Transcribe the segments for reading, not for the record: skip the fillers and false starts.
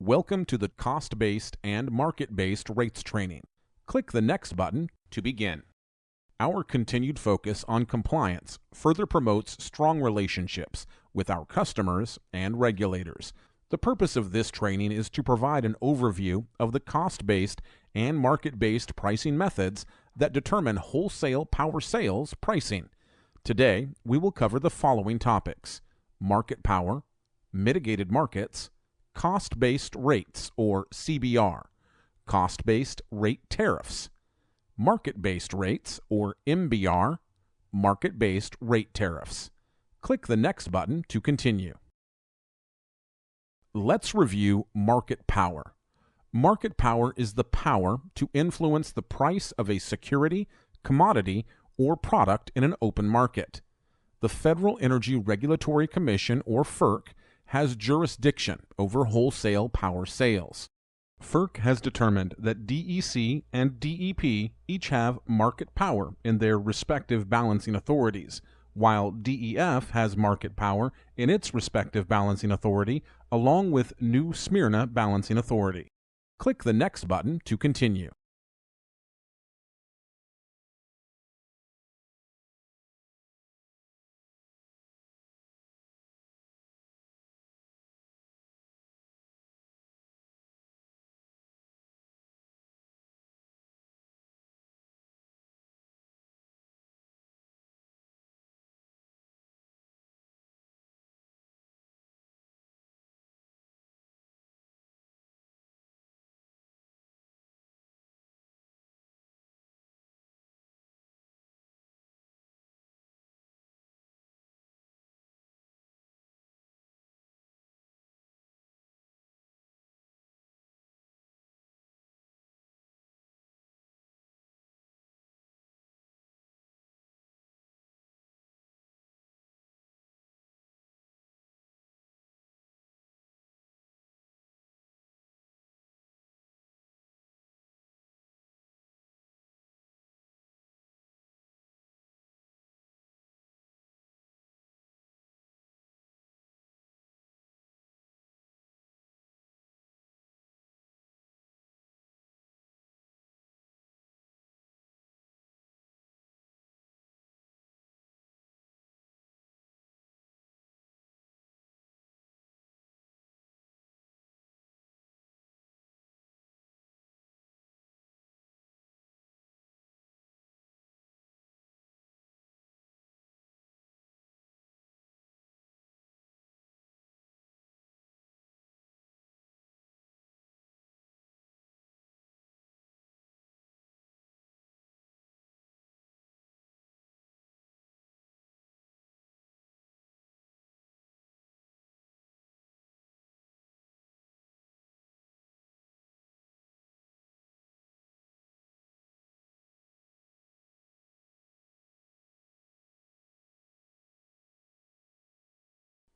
Welcome to the cost-based and market-based rates training. Click the Next button to begin. Our continued focus on compliance further promotes strong relationships with our customers and regulators. The purpose of this training is to provide an overview of the cost-based and market-based pricing methods that determine wholesale power sales pricing. Today, we will cover the following topics: market power, mitigated markets, cost-based rates or CBR, cost-based rate tariffs, market-based rates or MBR, market-based rate tariffs. Click the Next button to continue. Let's review market power. Market power is the power to influence the price of a security, commodity, or product in an open market. The Federal Energy Regulatory Commission, or FERC, has jurisdiction over wholesale power sales. FERC has determined that DEC and DEP each have market power in their respective balancing authorities, while DEF has market power in its respective balancing authority, along with New Smyrna Balancing Authority. Click the Next button to continue.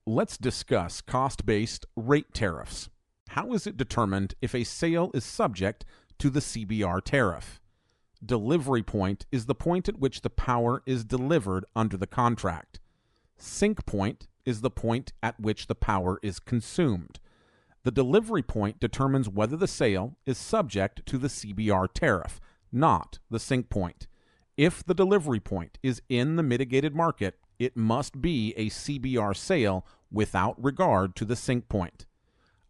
Let's discuss cost-based rate tariffs. How is it determined if a sale is subject to the CBR tariff? Delivery point is the point at which the power is delivered under the contract. Sink point is the point at which the power is consumed. The delivery point determines whether the sale is subject to the CBR tariff, not the sink point. If the delivery point is in the mitigated market, it must be a CBR sale without regard to the sink point.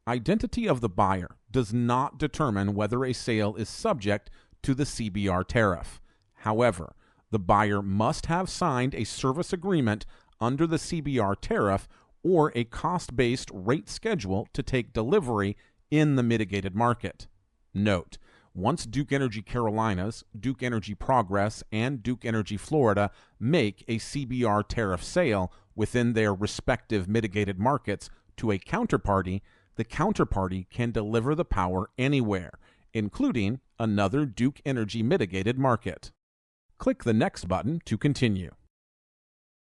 Identity of the buyer does not determine whether a sale is subject to the CBR tariff. However, the buyer must have signed a service agreement under the CBR tariff or a cost-based rate schedule to take delivery in the mitigated market. Note: once Duke Energy Carolinas, Duke Energy Progress, and Duke Energy Florida make a CBR tariff sale within their respective mitigated markets to a counterparty, the counterparty can deliver the power anywhere, including another Duke Energy mitigated market. Click the Next button to continue.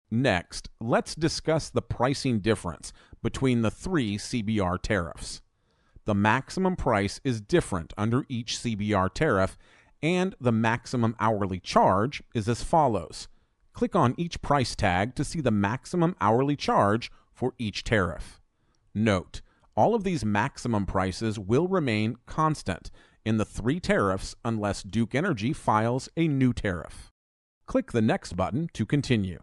Next, let's discuss the pricing difference between the three CBR tariffs. The maximum price is different under each CBR tariff, and the maximum hourly charge is as follows. Click on each price tag to see the maximum hourly charge for each tariff. Note: All of these maximum prices will remain constant in the three tariffs unless Duke Energy files a new tariff. Click the Next button to continue.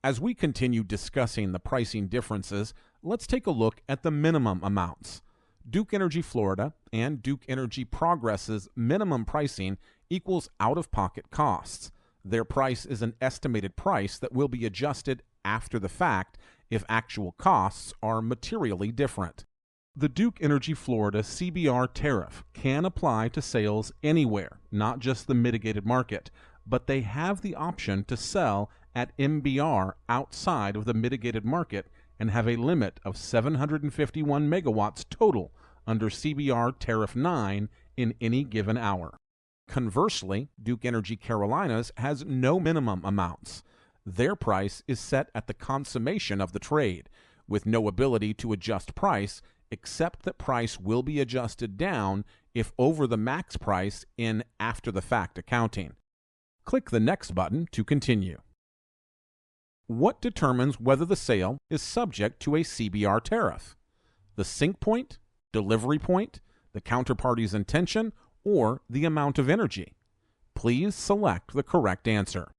As we continue discussing the pricing differences, let's take a look at the minimum amounts. Duke Energy Florida and Duke Energy Progress's minimum pricing equals out-of-pocket costs. Their price is an estimated price that will be adjusted after the fact if actual costs are materially different. The Duke Energy Florida CBR tariff can apply to sales anywhere, not just the mitigated market, but they have the option to sell at MBR outside of the mitigated market and have a limit of 751 megawatts total under CBR Tariff 9 in any given hour. Conversely, Duke Energy Carolinas has no minimum amounts. Their price is set at the consummation of the trade, with no ability to adjust price except that price will be adjusted down if over the max price in after-the-fact accounting. Click the Next button to continue. What determines whether the sale is subject to a CBR tariff? The sync point, delivery point, the counterparty's intention, or the amount of energy? Please select the correct answer.